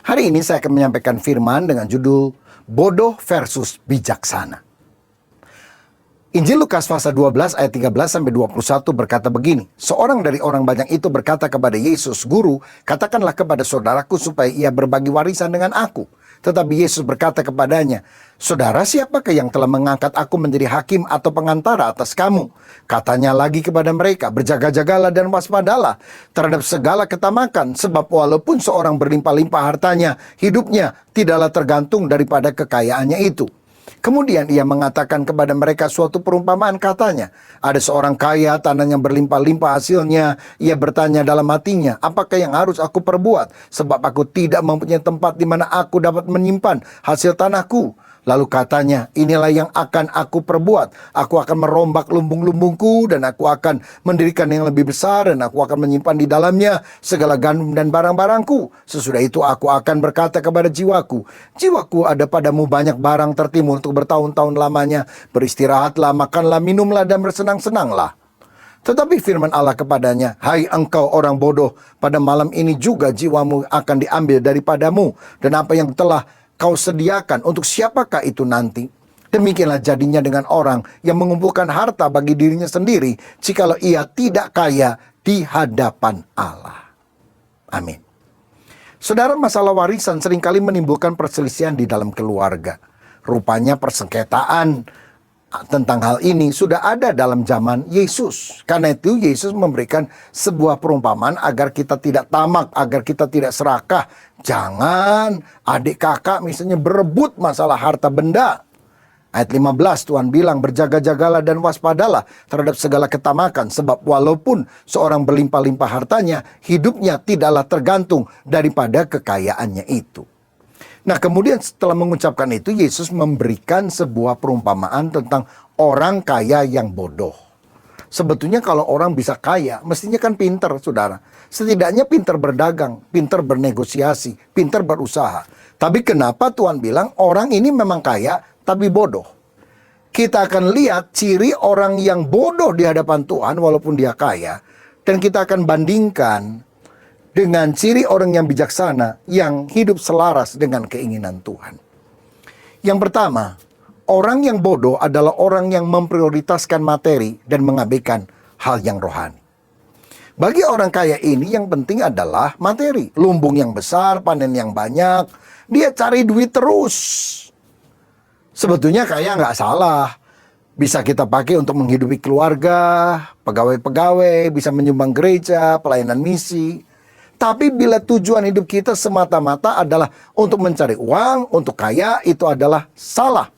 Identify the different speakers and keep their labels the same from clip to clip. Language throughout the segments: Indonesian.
Speaker 1: Hari ini saya akan menyampaikan firman dengan judul Bodoh versus Bijaksana. Injil Lukas pasal 12 ayat 13-21 berkata begini. Seorang dari orang banyak itu berkata kepada Yesus, "Guru, katakanlah kepada saudaraku supaya ia berbagi warisan dengan aku." Tetapi Yesus berkata kepadanya, "Saudara, siapakah yang telah mengangkat aku menjadi hakim atau pengantara atas kamu?" Katanya lagi kepada mereka, "Berjaga-jagalah dan waspadalah terhadap segala ketamakan, sebab walaupun seorang berlimpah-limpah hartanya, hidupnya tidaklah tergantung daripada kekayaannya itu." Kemudian ia mengatakan kepada mereka suatu perumpamaan, katanya, ada seorang kaya, tanahnya berlimpah-limpah hasilnya. Ia bertanya dalam hatinya, "Apakah yang harus aku perbuat? Sebab aku tidak mempunyai tempat di mana aku dapat menyimpan hasil tanahku." Lalu katanya, "Inilah yang akan aku perbuat. Aku akan merombak lumbung-lumbungku dan aku akan mendirikan yang lebih besar dan aku akan menyimpan di dalamnya segala gandum dan barang-barangku. Sesudah itu aku akan berkata kepada jiwaku, jiwaku, ada padamu banyak barang tertimbun untuk bertahun-tahun lamanya. Beristirahatlah, makanlah, minumlah dan bersenang-senanglah." Tetapi firman Allah kepadanya, "Hai engkau orang bodoh, pada malam ini juga jiwamu akan diambil daripadamu, dan apa yang telah kau sediakan untuk siapakah itu nanti? Demikianlah jadinya dengan orang yang mengumpulkan harta bagi dirinya sendiri, jikalau ia tidak kaya di hadapan Allah." Amin. Saudara, masalah warisan seringkali menimbulkan perselisihan di dalam keluarga. Rupanya persengketaan tentang hal ini sudah ada dalam zaman Yesus. Karena itu Yesus memberikan sebuah perumpamaan agar kita tidak tamak, agar kita tidak serakah. Jangan adik kakak misalnya berebut masalah harta benda. Ayat 15 Tuhan bilang, "Berjaga-jagalah dan waspadalah terhadap segala ketamakan, sebab walaupun seorang berlimpah-limpah hartanya, hidupnya tidaklah tergantung daripada kekayaannya itu." Nah, kemudian setelah mengucapkan itu, Yesus memberikan sebuah perumpamaan tentang orang kaya yang bodoh. Sebetulnya kalau orang bisa kaya, mestinya kan pinter, saudara. Setidaknya pinter berdagang, pinter bernegosiasi, pinter berusaha. Tapi kenapa Tuhan bilang orang ini memang kaya, tapi bodoh? Kita akan lihat ciri orang yang bodoh di hadapan Tuhan walaupun dia kaya. Dan kita akan bandingkan dengan ciri orang yang bijaksana yang hidup selaras dengan keinginan Tuhan. Yang pertama, orang yang bodoh adalah orang yang memprioritaskan materi dan mengabaikan hal yang rohani. Bagi orang kaya ini yang penting adalah materi. Lumbung yang besar, panen yang banyak, dia cari duit terus. Sebetulnya kaya nggak salah. Bisa kita pakai untuk menghidupi keluarga, pegawai-pegawai, bisa menyumbang gereja, pelayanan misi. Tapi bila tujuan hidup kita semata-mata adalah untuk mencari uang, untuk kaya, itu adalah salah.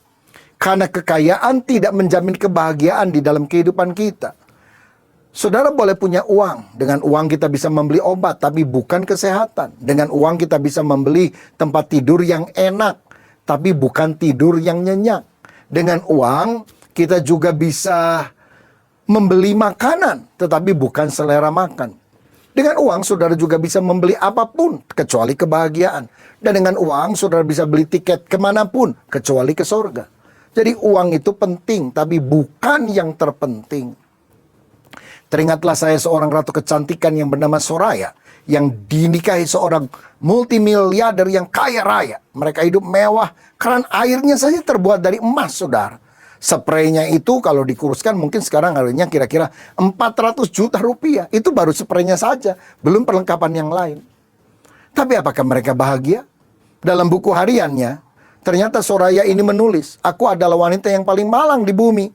Speaker 1: Karena kekayaan tidak menjamin kebahagiaan di dalam kehidupan kita. Saudara boleh punya uang. Dengan uang kita bisa membeli obat, tapi bukan kesehatan. Dengan uang kita bisa membeli tempat tidur yang enak, tapi bukan tidur yang nyenyak. Dengan uang kita juga bisa membeli makanan, tetapi bukan selera makan. Dengan uang, saudara juga bisa membeli apapun, kecuali kebahagiaan. Dan dengan uang, saudara bisa beli tiket kemanapun, kecuali ke sorga. Jadi uang itu penting, tapi bukan yang terpenting. Teringatlah saya seorang ratu kecantikan yang bernama Soraya, yang dinikahi seorang multimiliarder yang kaya raya. Mereka hidup mewah, keran airnya saja terbuat dari emas, saudara. Spraynya itu kalau dikuruskan mungkin sekarang harganya kira-kira 400 juta rupiah. Itu baru spraynya saja, belum perlengkapan yang lain. Tapi apakah mereka bahagia? Dalam buku hariannya, ternyata Soraya ini menulis, "Aku adalah wanita yang paling malang di bumi.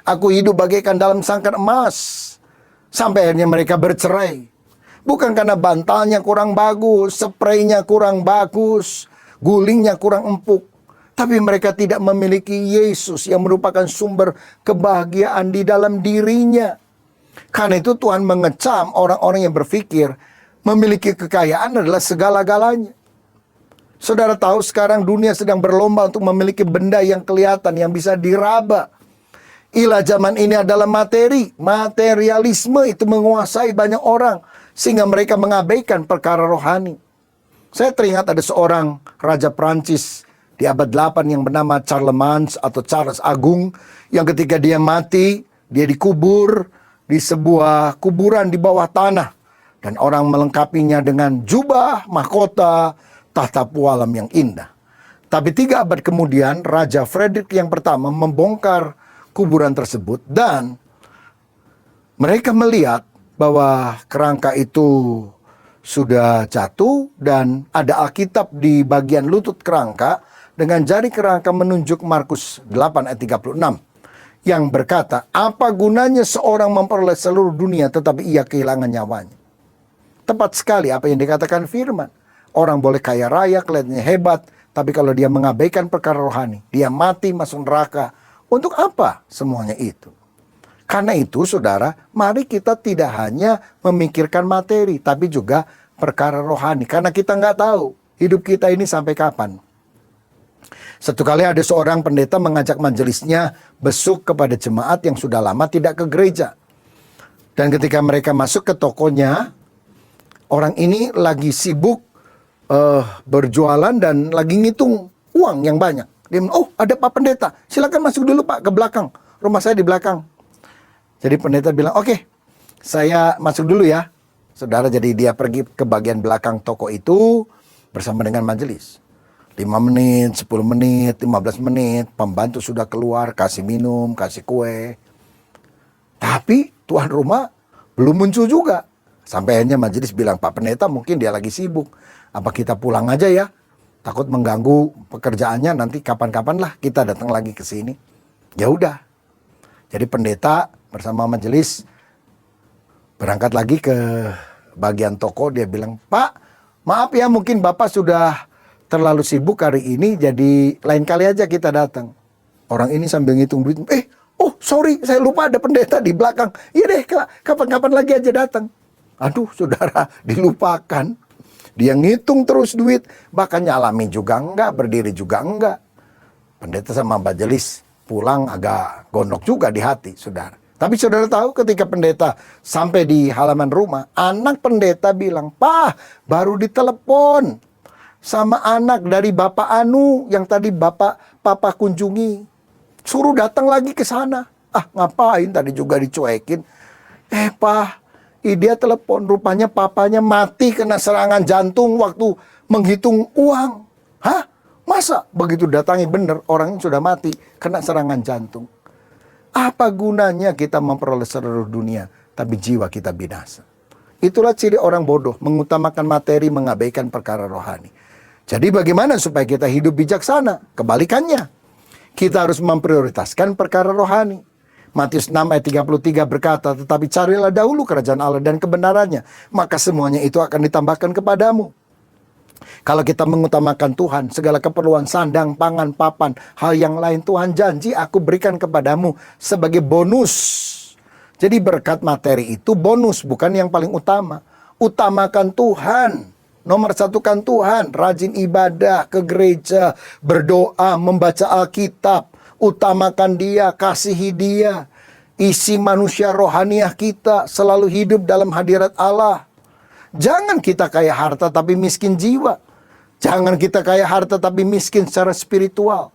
Speaker 1: Aku hidup bagaikan dalam sangkar emas." Sampai akhirnya mereka bercerai. Bukan karena bantalnya kurang bagus, spraynya kurang bagus, gulingnya kurang empuk. Tapi mereka tidak memiliki Yesus yang merupakan sumber kebahagiaan di dalam dirinya. Karena itu Tuhan mengecam orang-orang yang berpikir memiliki kekayaan adalah segala-galanya. Saudara tahu sekarang dunia sedang berlomba untuk memiliki benda yang kelihatan, yang bisa diraba. Ilah zaman ini adalah materi. Materialisme itu menguasai banyak orang, sehingga mereka mengabaikan perkara rohani. Saya teringat ada seorang raja Prancis di abad 8 yang bernama Charlemagne atau Charles Agung, yang ketika dia mati, dia dikubur di sebuah kuburan di bawah tanah. Dan orang melengkapinya dengan jubah, mahkota, tahta pualam yang indah. Tapi 3 abad kemudian, Raja Frederick yang pertama membongkar kuburan tersebut dan mereka melihat bahwa kerangka itu sudah jatuh dan ada Alkitab di bagian lutut kerangka dengan jari kerangka menunjuk Markus 8 ayat 36 yang berkata, apa gunanya seorang memperoleh seluruh dunia tetapi ia kehilangan nyawanya. Tepat sekali apa yang dikatakan firman. Orang boleh kaya raya, kelihatannya hebat, tapi kalau dia mengabaikan perkara rohani, dia mati masuk neraka. Untuk apa semuanya itu? Karena itu saudara, mari kita tidak hanya memikirkan materi, tapi juga perkara rohani. Karena kita nggak tahu hidup kita ini sampai kapan. Satu kali ada seorang pendeta mengajak majelisnya besuk kepada jemaat yang sudah lama tidak ke gereja. Dan ketika mereka masuk ke tokonya, orang ini lagi sibuk berjualan dan lagi ngitung uang yang banyak. Dia bilang, oh ada Pak Pendeta, silakan masuk dulu Pak ke belakang. Rumah saya di belakang. Jadi pendeta bilang, oke, saya masuk dulu ya. Saudara, jadi dia pergi ke bagian belakang toko itu bersama dengan majelis. 5 menit, 10 menit, 15 menit, pembantu sudah keluar, kasih minum, kasih kue. Tapi tuan rumah belum muncul juga. Sampai akhirnya majelis bilang, Pak Pendeta mungkin dia lagi sibuk. Apa kita pulang aja ya? Takut mengganggu pekerjaannya, nanti kapan-kapan lah kita datang lagi ke sini. Ya udah. Jadi pendeta bersama majelis berangkat lagi ke bagian toko. Dia bilang, Pak, maaf ya mungkin Bapak sudah terlalu sibuk hari ini, jadi lain kali aja kita datang. Orang ini sambil ngitung duit, oh sorry saya lupa ada pendeta di belakang. Iya deh, kapan-kapan lagi aja datang. Aduh saudara, dilupakan. Dia ngitung terus duit, bahkan nyalami juga enggak, berdiri juga enggak. Pendeta sama majelis pulang agak gondok juga di hati, saudara. Tapi saudara tahu ketika pendeta sampai di halaman rumah, anak pendeta bilang, Pak, baru ditelepon sama anak dari Bapak Anu yang tadi Papa kunjungi. Suruh datang lagi ke sana. Ah, ngapain tadi juga dicuekin. Pak, dia telepon, rupanya papanya mati kena serangan jantung waktu menghitung uang. Hah? Masa? Begitu datangi bener, orangnya sudah mati kena serangan jantung. Apa gunanya kita memperoleh seluruh dunia, tapi jiwa kita binasa? Itulah ciri orang bodoh, mengutamakan materi, mengabaikan perkara rohani. Jadi bagaimana supaya kita hidup bijaksana? Kebalikannya, kita harus memprioritaskan perkara rohani. Matius 6 ayat 33 berkata, tetapi carilah dahulu kerajaan Allah dan kebenarannya, maka semuanya itu akan ditambahkan kepadamu. Kalau kita mengutamakan Tuhan, segala keperluan sandang, pangan, papan, hal yang lain Tuhan janji aku berikan kepadamu sebagai bonus. Jadi berkat materi itu bonus, bukan yang paling utama. Utamakan Tuhan. Nomor satukan Tuhan, rajin ibadah, ke gereja, berdoa, membaca Alkitab. Utamakan dia, kasihi dia. Isi manusia rohaniah kita selalu hidup dalam hadirat Allah. Jangan kita kaya harta tapi miskin jiwa. Jangan kita kaya harta tapi miskin secara spiritual.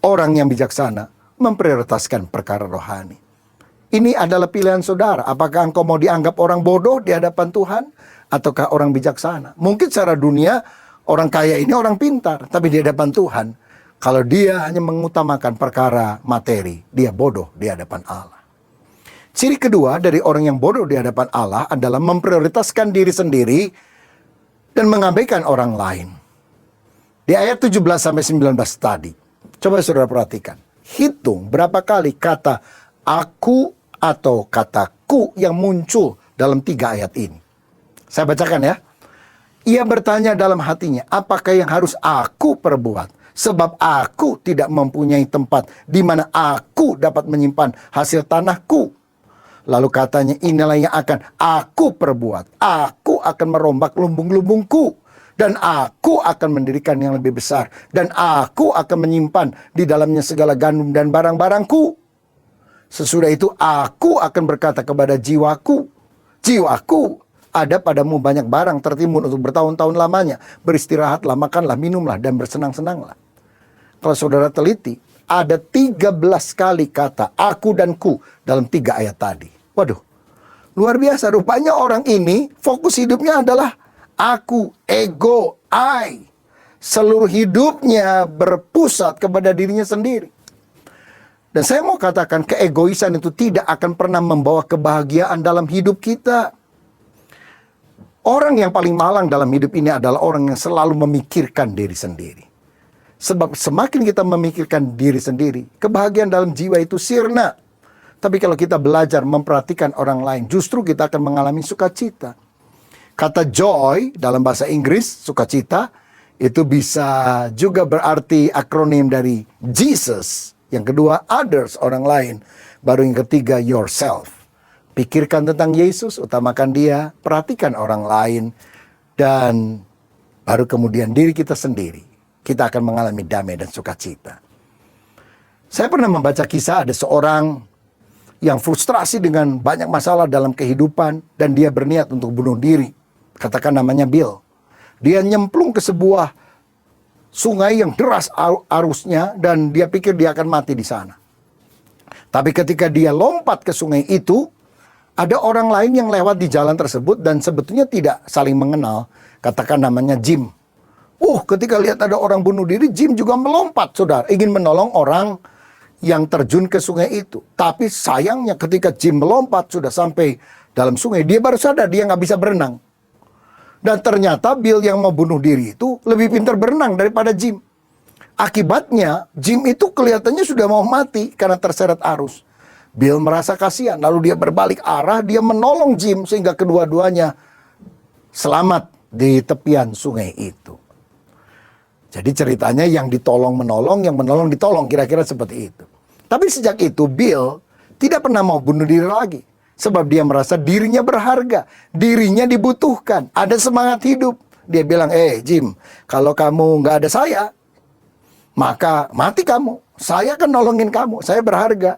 Speaker 1: Orang yang bijaksana memprioritaskan perkara rohani. Ini adalah pilihan saudara. Apakah engkau mau dianggap orang bodoh di hadapan Tuhan? Ataukah orang bijaksana? Mungkin secara dunia orang kaya ini orang pintar. Tapi di hadapan Tuhan, kalau dia hanya mengutamakan perkara materi, dia bodoh di hadapan Allah. Ciri kedua dari orang yang bodoh di hadapan Allah adalah memprioritaskan diri sendiri dan mengabaikan orang lain. Di ayat 17-19 tadi, coba saudara perhatikan. Hitung berapa kali kata aku atau kataku yang muncul dalam 3 ayat ini. Saya bacakan ya. Ia bertanya dalam hatinya, apakah yang harus aku perbuat? Sebab aku tidak mempunyai tempat di mana aku dapat menyimpan hasil tanahku. Lalu katanya, inilah yang akan aku perbuat. Aku akan merombak lumbung-lumbungku. Dan aku akan mendirikan yang lebih besar. Dan aku akan menyimpan di dalamnya segala gandum dan barang-barangku. Sesudah itu aku akan berkata kepada jiwaku, jiwaku, ada padamu banyak barang tertimbun untuk bertahun-tahun lamanya. Beristirahatlah, makanlah, minumlah, dan bersenang-senanglah. Kalau saudara teliti, ada 13 kali kata aku dan ku dalam 3 ayat tadi. Waduh, luar biasa. Rupanya orang ini fokus hidupnya adalah aku, ego, I. seluruh hidupnya berpusat kepada dirinya sendiri. Dan saya mau katakan, keegoisan itu tidak akan pernah membawa kebahagiaan dalam hidup kita. Orang yang paling malang dalam hidup ini adalah orang yang selalu memikirkan diri sendiri. Sebab semakin kita memikirkan diri sendiri, kebahagiaan dalam jiwa itu sirna. Tapi kalau kita belajar memperhatikan orang lain, justru kita akan mengalami sukacita. Kata joy dalam bahasa Inggris, sukacita, itu bisa juga berarti akronim dari Jesus. Yang kedua, others, orang lain. Baru yang ketiga, yourself. Pikirkan tentang Yesus, utamakan dia, perhatikan orang lain. Dan baru kemudian diri kita sendiri. Kita akan mengalami damai dan sukacita. Saya pernah membaca kisah ada seorang yang frustrasi dengan banyak masalah dalam kehidupan. Dan dia berniat untuk bunuh diri. Katakan namanya Bill. Dia nyemplung ke sebuah sungai yang deras arusnya. Dan dia pikir dia akan mati di sana. Tapi ketika dia lompat ke sungai itu, ada orang lain yang lewat di jalan tersebut dan sebetulnya tidak saling mengenal. Katakan namanya Jim. Ketika lihat ada orang bunuh diri, Jim juga melompat, saudara. Ingin menolong orang yang terjun ke sungai itu. Tapi sayangnya ketika Jim melompat sudah sampai dalam sungai, dia baru sadar dia nggak bisa berenang. Dan ternyata Bill yang mau bunuh diri itu lebih pintar berenang daripada Jim. Akibatnya, Jim itu kelihatannya sudah mau mati karena terseret arus. Bill merasa kasihan, lalu dia berbalik arah, dia menolong Jim sehingga kedua-duanya selamat di tepian sungai itu. Jadi ceritanya yang ditolong menolong, yang menolong ditolong, kira-kira seperti itu. Tapi sejak itu Bill tidak pernah mau bunuh diri lagi. Sebab dia merasa dirinya berharga, dirinya dibutuhkan, ada semangat hidup. Dia bilang, Jim, kalau kamu nggak ada saya, maka mati kamu. Saya akan nolongin kamu, saya berharga.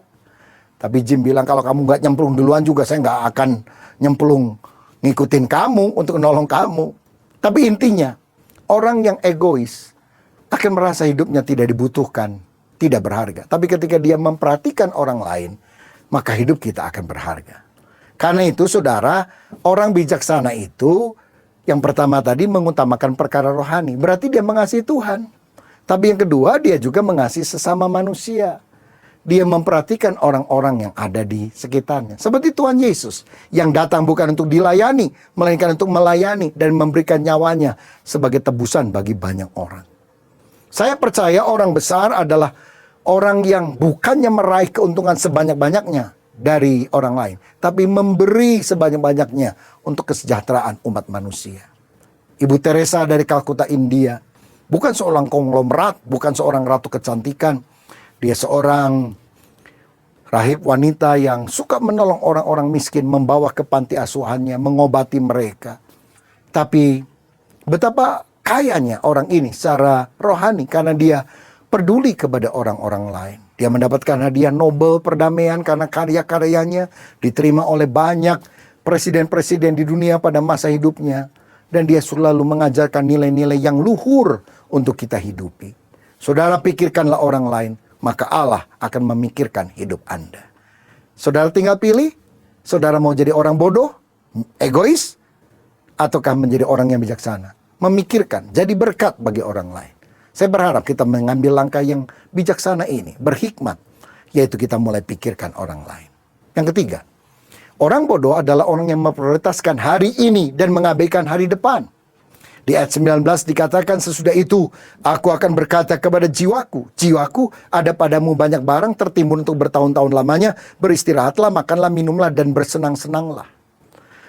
Speaker 1: Tapi Jim bilang, kalau kamu nggak nyemplung duluan juga, saya nggak akan nyemplung ngikutin kamu untuk nolong kamu. Tapi intinya, orang yang egois akan merasa hidupnya tidak dibutuhkan, tidak berharga. Tapi ketika dia memperhatikan orang lain, maka hidup kita akan berharga. Karena itu saudara, orang bijaksana itu yang pertama tadi mengutamakan perkara rohani. Berarti dia mengasihi Tuhan. Tapi yang kedua, dia juga mengasihi sesama manusia. Dia memperhatikan orang-orang yang ada di sekitarnya. Seperti Tuhan Yesus yang datang bukan untuk dilayani, melainkan untuk melayani dan memberikan nyawanya sebagai tebusan bagi banyak orang. Saya percaya orang besar adalah orang yang bukannya meraih keuntungan sebanyak-banyaknya dari orang lain, tapi memberi sebanyak-banyaknya untuk kesejahteraan umat manusia. Ibu Teresa dari Kalkuta, India, bukan seorang konglomerat, bukan seorang ratu kecantikan. Dia seorang rahib wanita yang suka menolong orang-orang miskin, membawa ke panti asuhannya, mengobati mereka. Tapi betapa kayanya orang ini secara rohani karena dia peduli kepada orang-orang lain. Dia mendapatkan hadiah Nobel perdamaian karena karya-karyanya diterima oleh banyak presiden-presiden di dunia pada masa hidupnya. Dan dia selalu mengajarkan nilai-nilai yang luhur untuk kita hidupi. Saudara, pikirkanlah orang lain, maka Allah akan memikirkan hidup Anda. Saudara tinggal pilih, saudara mau jadi orang bodoh, egois, ataukah menjadi orang yang bijaksana. Memikirkan, jadi berkat bagi orang lain. Saya berharap kita mengambil langkah yang bijaksana ini, berhikmat, yaitu kita mulai pikirkan orang lain. Yang ketiga, orang bodoh adalah orang yang memprioritaskan hari ini dan mengabaikan hari depan. Di ayat 19 dikatakan, sesudah itu aku akan berkata kepada jiwaku, jiwaku, ada padamu banyak barang tertimbun untuk bertahun-tahun lamanya, beristirahatlah, makanlah, minumlah, dan bersenang-senanglah.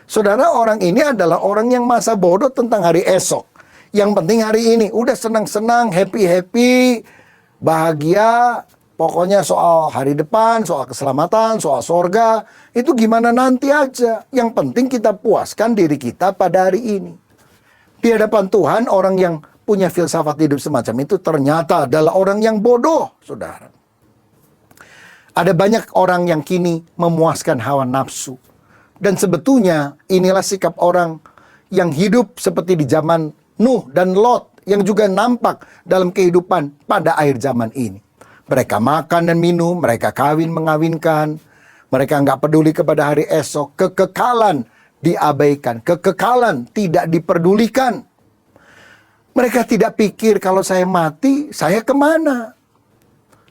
Speaker 1: Saudara, orang ini adalah orang yang masa bodoh tentang hari esok. Yang penting hari ini, udah senang-senang, happy-happy, bahagia. Pokoknya soal hari depan, soal keselamatan, soal sorga, itu gimana nanti aja. Yang penting kita puaskan diri kita pada hari ini. Di hadapan Tuhan, orang yang punya filsafat hidup semacam itu ternyata adalah orang yang bodoh, saudara. Ada banyak orang yang kini memuaskan hawa nafsu. Dan sebetulnya inilah sikap orang yang hidup seperti di zaman Nuh dan Lot, yang juga nampak dalam kehidupan pada akhir zaman ini. Mereka makan dan minum, mereka kawin mengawinkan, mereka nggak peduli kepada hari esok, kekekalan diabaikan, kekekalan tidak diperdulikan. Mereka tidak pikir kalau saya mati, saya kemana?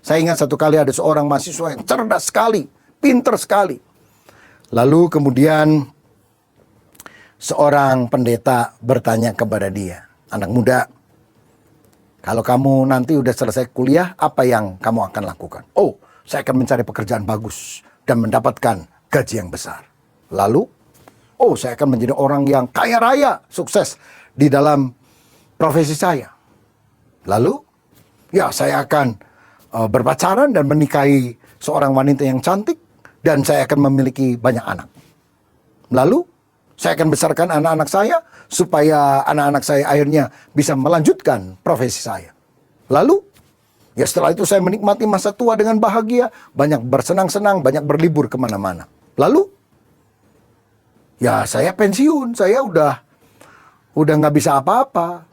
Speaker 1: Saya ingat satu kali ada seorang mahasiswa yang cerdas sekali, pinter sekali. Lalu kemudian seorang pendeta bertanya kepada dia, anak muda, kalau kamu nanti udah selesai kuliah, apa yang kamu akan lakukan? Oh, saya akan mencari pekerjaan bagus dan mendapatkan gaji yang besar. Lalu, oh, saya akan menjadi orang yang kaya raya, sukses di dalam profesi saya. Lalu, ya saya akan berpacaran dan menikahi seorang wanita yang cantik dan saya akan memiliki banyak anak. Lalu, saya akan besarkan anak-anak saya supaya anak-anak saya akhirnya bisa melanjutkan profesi saya. Lalu, ya setelah itu saya menikmati masa tua dengan bahagia, banyak bersenang-senang, banyak berlibur kemana-mana. Lalu, ya saya pensiun, saya udah nggak bisa apa-apa.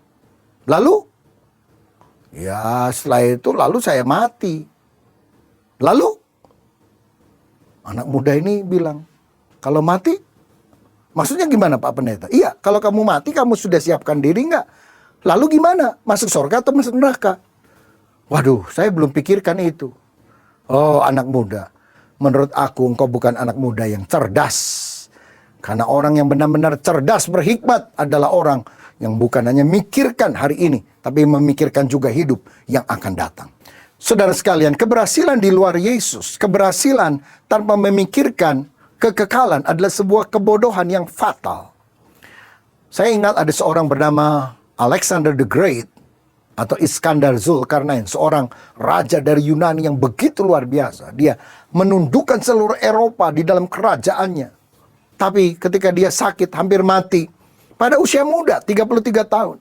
Speaker 1: Lalu, ya setelah itu lalu saya mati. Lalu, anak muda ini bilang, kalau mati, maksudnya gimana Pak Pendeta? Iya, kalau kamu mati, kamu sudah siapkan diri nggak? Lalu gimana? Masuk surga atau masuk neraka? Waduh, saya belum pikirkan itu. Oh, anak muda. Menurut aku, engkau bukan anak muda yang cerdas. Karena orang yang benar-benar cerdas, berhikmat adalah orang yang bukan hanya mikirkan hari ini, tapi memikirkan juga hidup yang akan datang. Saudara sekalian, keberhasilan di luar Yesus, keberhasilan tanpa memikirkan kekekalan adalah sebuah kebodohan yang fatal. Saya ingat ada seorang bernama Alexander the Great atau Iskandar Zulkarnain, seorang raja dari Yunani yang begitu luar biasa. Dia menundukkan seluruh Eropa di dalam kerajaannya. Tapi ketika dia sakit, hampir mati, pada usia muda, 33 tahun,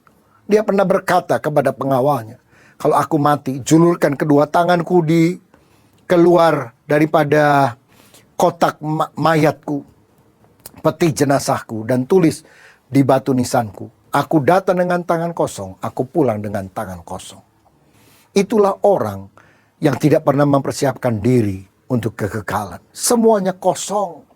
Speaker 1: dia pernah berkata kepada pengawalnya, kalau aku mati, julurkan kedua tanganku keluar daripada kotak mayatku, peti jenazahku, dan tulis di batu nisanku, aku datang dengan tangan kosong, aku pulang dengan tangan kosong. Itulah orang yang tidak pernah mempersiapkan diri untuk kekekalan. Semuanya kosong.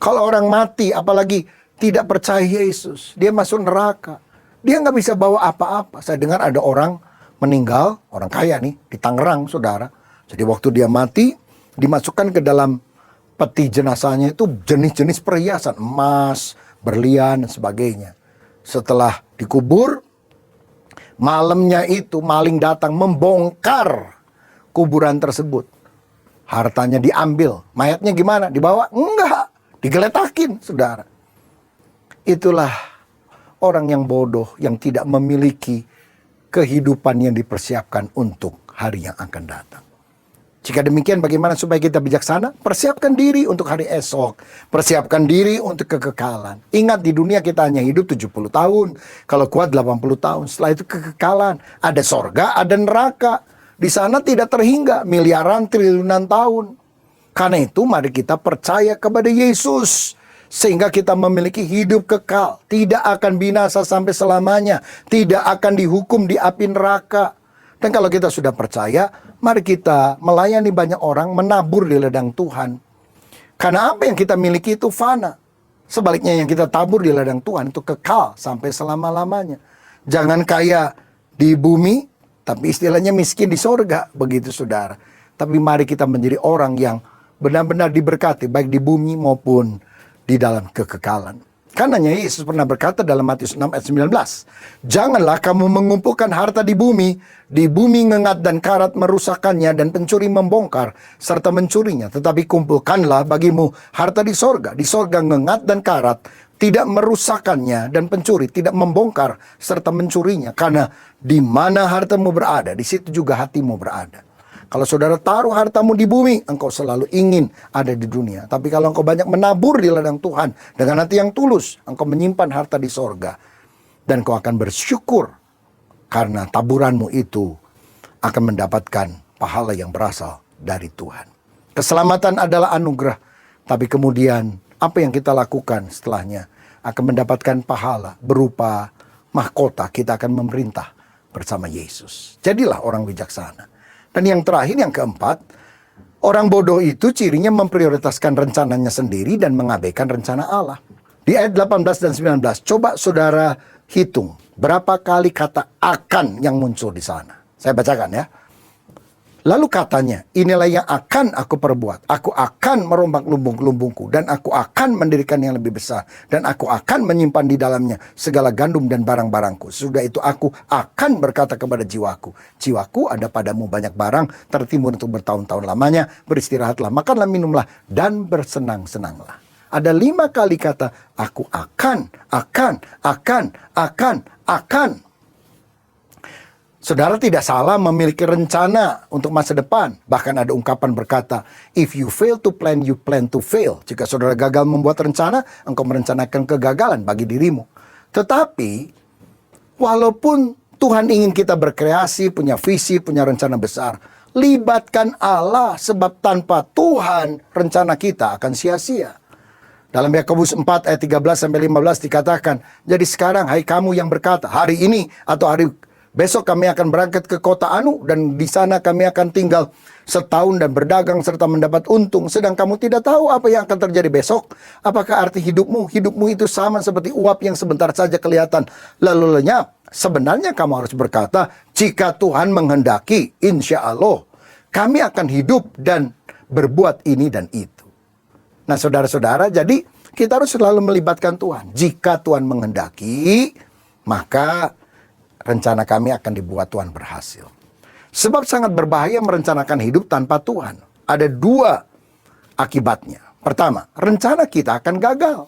Speaker 1: Kalau orang mati, apalagi tidak percaya Yesus, dia masuk neraka. Dia nggak bisa bawa apa-apa. Saya dengar ada orang meninggal, orang kaya nih, di Tangerang, saudara. Jadi waktu dia mati, dimasukkan ke dalam peti jenazahnya itu jenis-jenis perhiasan, emas, berlian, dan sebagainya. Setelah dikubur, malamnya itu maling datang membongkar kuburan tersebut. Hartanya diambil. Mayatnya gimana? Dibawa? Enggak. Digeletakin, saudara. Itulah orang yang bodoh, yang tidak memiliki kehidupan yang dipersiapkan untuk hari yang akan datang. Jika demikian, bagaimana supaya kita bijaksana? Persiapkan diri untuk hari esok. Persiapkan diri untuk kekekalan. Ingat, di dunia kita hanya hidup 70 tahun. Kalau kuat 80 tahun. Setelah itu kekekalan. Ada sorga, ada neraka. Di sana tidak terhingga miliaran, triliunan tahun. Karena itu, mari kita percaya kepada Yesus. Sehingga kita memiliki hidup kekal. Tidak akan binasa sampai selamanya. Tidak akan dihukum di api neraka. Dan kalau kita sudah percaya, mari kita melayani banyak orang, menabur di ladang Tuhan. Karena apa yang kita miliki itu fana. Sebaliknya yang kita tabur di ladang Tuhan itu kekal sampai selama-lamanya. Jangan kaya di bumi, tapi istilahnya miskin di sorga. Begitu saudara. Tapi mari kita menjadi orang yang benar-benar diberkati, baik di bumi maupun di dalam kekekalan. Karenanya Yesus pernah berkata dalam Matius 6 ayat 19, janganlah kamu mengumpulkan harta di bumi ngengat dan karat merusakkannya dan pencuri membongkar serta mencurinya. Tetapi kumpulkanlah bagimu harta di sorga ngengat dan karat tidak merusakkannya dan pencuri tidak membongkar serta mencurinya. Karena di mana hartamu berada, di situ juga hatimu berada. Kalau saudara taruh hartamu di bumi, engkau selalu ingin ada di dunia. Tapi kalau engkau banyak menabur di ladang Tuhan dengan hati yang tulus, engkau menyimpan harta di sorga. Dan engkau akan bersyukur karena taburanmu itu akan mendapatkan pahala yang berasal dari Tuhan. Keselamatan adalah anugerah. Tapi kemudian apa yang kita lakukan setelahnya akan mendapatkan pahala berupa mahkota. Kita akan memerintah bersama Yesus. Jadilah orang bijaksana. Dan yang terakhir, yang keempat, orang bodoh itu cirinya memprioritaskan rencananya sendiri dan mengabaikan rencana Allah. Di ayat 18 dan 19, coba saudara hitung berapa kali kata akan yang muncul di sana. Saya bacakan ya. Lalu katanya, inilah yang akan aku perbuat. Aku akan merombak lumbung-lumbungku, dan aku akan mendirikan yang lebih besar. Dan aku akan menyimpan di dalamnya segala gandum dan barang-barangku. Sudah itu aku akan berkata kepada jiwaku, jiwaku, ada padamu banyak barang, tertimbun untuk bertahun-tahun lamanya. Beristirahatlah, makanlah, minumlah, dan bersenang-senanglah. Ada 5 kali kata, aku akan. Saudara tidak salah memiliki rencana untuk masa depan. Bahkan ada ungkapan berkata, if you fail to plan, you plan to fail. Jika saudara gagal membuat rencana, engkau merencanakan kegagalan bagi dirimu. Tetapi, walaupun Tuhan ingin kita berkreasi, punya visi, punya rencana besar, libatkan Allah, sebab tanpa Tuhan, rencana kita akan sia-sia. Dalam Yakobus 4 ayat 13-15 dikatakan, jadi sekarang, hai kamu yang berkata, hari ini atau hari besok kami akan berangkat ke kota Anu, dan di sana kami akan tinggal setahun dan berdagang serta mendapat untung. Sedang kamu tidak tahu apa yang akan terjadi besok. Apakah arti hidupmu? Hidupmu itu sama seperti uap yang sebentar saja kelihatan lalu lenyap. Sebenarnya kamu harus berkata, jika Tuhan menghendaki, insya Allah kami akan hidup dan berbuat ini dan itu. Nah saudara-saudara, jadi kita harus selalu melibatkan Tuhan. Jika Tuhan menghendaki, maka rencana kami akan dibuat Tuhan berhasil. Sebab sangat berbahaya merencanakan hidup tanpa Tuhan. Ada 2 akibatnya. Pertama, rencana kita akan gagal.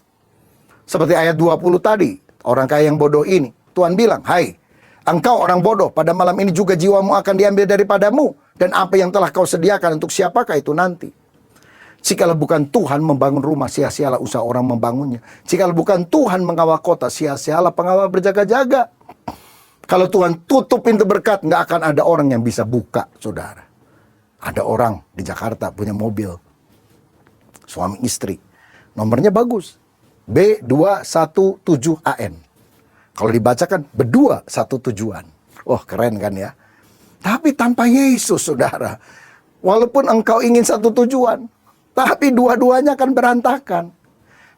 Speaker 1: Seperti ayat 20 tadi, orang kaya yang bodoh ini. Tuhan bilang, hai, engkau orang bodoh, pada malam ini juga jiwamu akan diambil daripadamu. Dan apa yang telah kau sediakan untuk siapakah itu nanti? Jikalau bukan Tuhan membangun rumah, sia-sialah usaha orang membangunnya. Jikalau bukan Tuhan mengawal kota, sia-sialah pengawal berjaga-jaga. Kalau Tuhan tutup pintu berkat, nggak akan ada orang yang bisa buka, saudara. Ada orang di Jakarta punya mobil, suami istri, nomornya bagus, B217AN. Kalau dibacakan, berdua satu tujuan. Oh keren kan ya. Tapi tanpa Yesus, saudara, walaupun engkau ingin satu tujuan, tapi dua-duanya akan berantakan.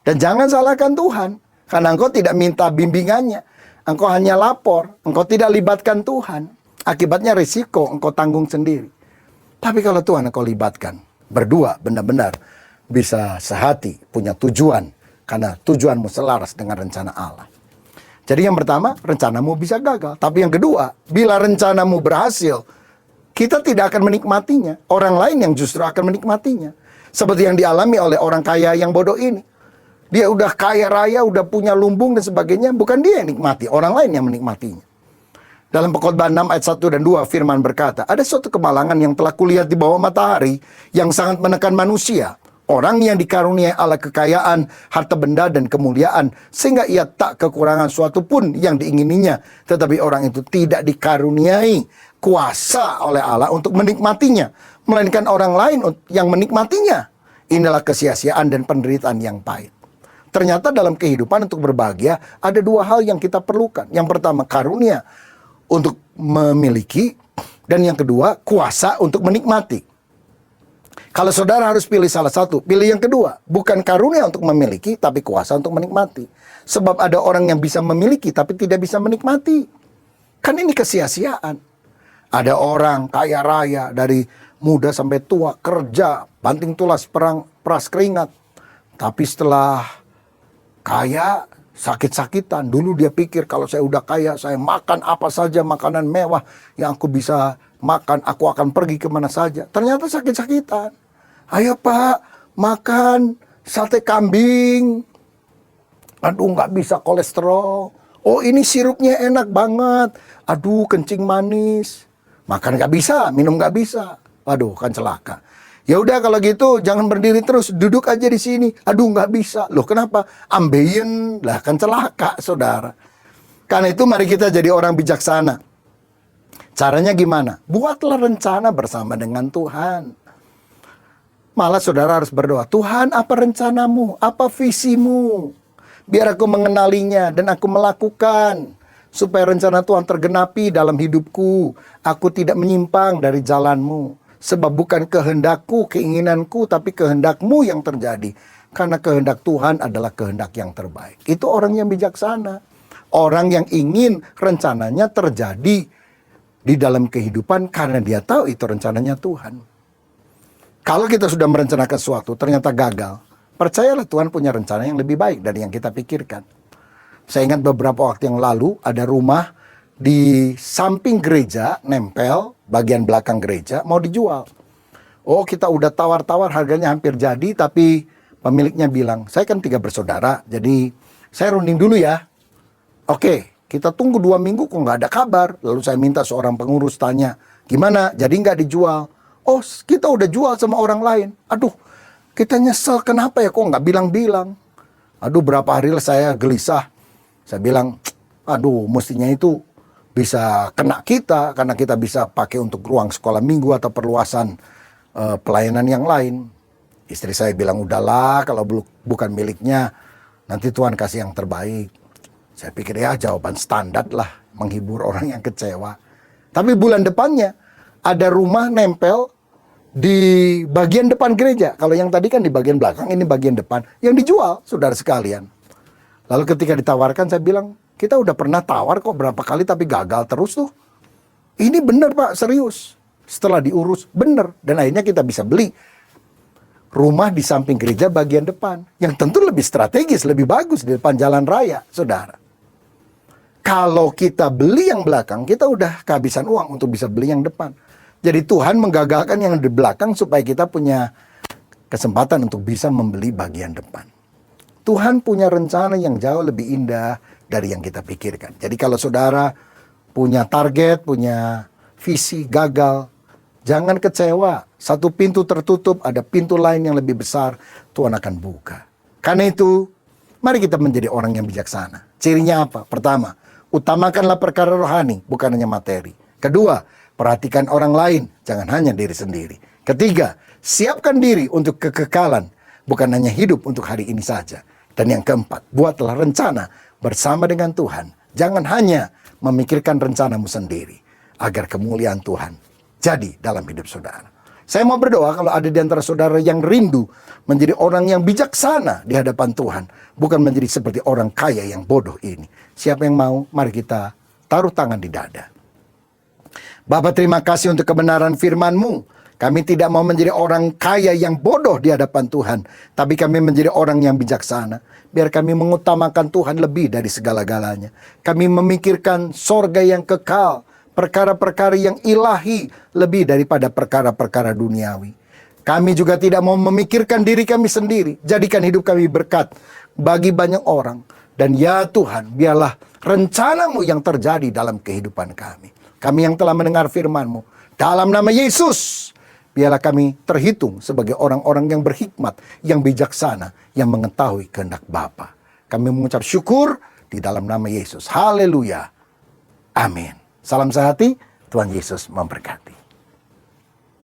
Speaker 1: Dan jangan salahkan Tuhan, karena engkau tidak minta bimbingannya. Engkau hanya lapor, engkau tidak libatkan Tuhan. Akibatnya risiko engkau tanggung sendiri. Tapi kalau Tuhan engkau libatkan, berdua benar-benar bisa sehati, punya tujuan. Karena tujuanmu selaras dengan rencana Allah. Jadi yang pertama, rencanamu bisa gagal. Tapi yang kedua, bila rencanamu berhasil, kita tidak akan menikmatinya. Orang lain yang justru akan menikmatinya. Seperti yang dialami oleh orang kaya yang bodoh ini. Dia udah kaya raya, udah punya lumbung dan sebagainya. Bukan dia yang nikmati, orang lain yang menikmatinya. Dalam Pengkhotbah 6 ayat 1 dan 2 firman berkata, ada suatu kemalangan yang telah kulihat di bawah matahari yang sangat menekan manusia. Orang yang dikaruniai Allah kekayaan, harta benda dan kemuliaan, sehingga ia tak kekurangan suatu pun yang diingininya. Tetapi orang itu tidak dikaruniai kuasa oleh Allah untuk menikmatinya, melainkan orang lain yang menikmatinya. Inilah kesia-siaan dan penderitaan yang pahit. Ternyata dalam kehidupan untuk berbahagia ada 2 hal yang kita perlukan. Yang pertama karunia untuk memiliki, dan yang kedua kuasa untuk menikmati. Kalau saudara harus pilih salah satu, pilih yang kedua. Bukan karunia untuk memiliki, tapi kuasa untuk menikmati. Sebab ada orang yang bisa memiliki tapi tidak bisa menikmati. Kan ini kesia-siaan. Ada orang kaya raya dari muda sampai tua, kerja, banting tulas, peras keringat. Tapi setelah kaya, sakit-sakitan. Dulu dia pikir kalau saya udah kaya, saya makan apa saja, makanan mewah yang aku bisa makan, aku akan pergi kemana saja. Ternyata sakit-sakitan. Ayo Pak, makan sate kambing. Aduh nggak bisa kolesterol. Oh ini sirupnya enak banget. Aduh kencing manis. Makan nggak bisa, minum nggak bisa. Waduh kan celaka. Ya udah kalau gitu jangan berdiri terus, duduk aja di sini. Aduh nggak bisa. Loh kenapa? Ambeien lah kan celaka saudara. Karena itu mari kita jadi orang bijaksana. Caranya gimana? Buatlah rencana bersama dengan Tuhan. Malah saudara harus berdoa, Tuhan apa rencanamu? Apa visimu? Biar aku mengenalinya dan aku melakukan. Supaya rencana Tuhan tergenapi dalam hidupku. Aku tidak menyimpang dari jalanmu. Sebab bukan kehendakku, keinginanku, tapi kehendakmu yang terjadi. Karena kehendak Tuhan adalah kehendak yang terbaik. Itu orang yang bijaksana. Orang yang ingin rencananya terjadi di dalam kehidupan karena dia tahu itu rencananya Tuhan. Kalau kita sudah merencanakan sesuatu ternyata gagal, percayalah Tuhan punya rencana yang lebih baik dari yang kita pikirkan. Saya ingat beberapa waktu yang lalu ada rumah di samping gereja, nempel bagian belakang gereja, mau dijual. Oh, kita udah tawar-tawar, harganya hampir jadi, tapi pemiliknya bilang, saya kan 3 bersaudara, jadi saya runding dulu ya. Oke, kita tunggu 2 minggu kok nggak ada kabar. Lalu saya minta seorang pengurus tanya, gimana, jadi nggak dijual? Oh, kita udah jual sama orang lain. Aduh, kita nyesel, kenapa ya kok nggak bilang-bilang? Aduh, berapa hari saya gelisah. Saya bilang, aduh, mestinya itu bisa kena kita, karena kita bisa pakai untuk ruang sekolah minggu atau perluasan pelayanan yang lain. Istri saya bilang, udahlah, kalau bukan miliknya, nanti Tuhan kasih yang terbaik. Saya pikir ya jawaban standar lah, menghibur orang yang kecewa. Tapi bulan depannya ada rumah nempel di bagian depan gereja. Kalau yang tadi kan di bagian belakang, ini bagian depan. Yang dijual, saudara sekalian. Lalu ketika ditawarkan saya bilang, kita udah pernah tawar kok berapa kali tapi gagal terus tuh. Ini bener Pak, serius. Setelah diurus, bener. Dan akhirnya kita bisa beli rumah di samping gereja bagian depan. Yang tentu lebih strategis, lebih bagus di depan jalan raya, saudara. Kalau kita beli yang belakang, kita udah kehabisan uang untuk bisa beli yang depan. Jadi Tuhan menggagalkan yang di belakang supaya kita punya kesempatan untuk bisa membeli bagian depan. Tuhan punya rencana yang jauh lebih indah dari yang kita pikirkan. Jadi kalau saudara punya target, punya visi, gagal, jangan kecewa. Satu pintu tertutup, ada pintu lain yang lebih besar, Tuhan akan buka. Karena itu, mari kita menjadi orang yang bijaksana. Cirinya apa? Pertama, utamakanlah perkara rohani, bukan hanya materi. Kedua, perhatikan orang lain, jangan hanya diri sendiri. Ketiga, siapkan diri untuk kekekalan, bukan hanya hidup untuk hari ini saja. Dan yang keempat, buatlah rencana bersama dengan Tuhan. Jangan hanya memikirkan rencanamu sendiri, agar kemuliaan Tuhan jadi dalam hidup saudara. Saya mau berdoa kalau ada di antara saudara yang rindu menjadi orang yang bijaksana di hadapan Tuhan, bukan menjadi seperti orang kaya yang bodoh ini. Siapa yang mau? Mari kita taruh tangan di dada. Bapa, terima kasih untuk kebenaran firman-Mu. Kami tidak mau menjadi orang kaya yang bodoh di hadapan Tuhan, tapi kami menjadi orang yang bijaksana. Biar kami mengutamakan Tuhan lebih dari segala-galanya. Kami memikirkan sorga yang kekal, perkara-perkara yang ilahi lebih daripada perkara-perkara duniawi. Kami juga tidak mau memikirkan diri kami sendiri. Jadikan hidup kami berkat bagi banyak orang. Dan ya Tuhan, biarlah rencana-Mu yang terjadi dalam kehidupan kami. Kami yang telah mendengar firman-Mu, dalam nama Yesus, biarlah kami terhitung sebagai orang-orang yang berhikmat, yang bijaksana, yang mengetahui kehendak Bapa. Kami mengucap syukur di dalam nama Yesus. Haleluya. Amin. Salam sehati, Tuhan Yesus memberkati.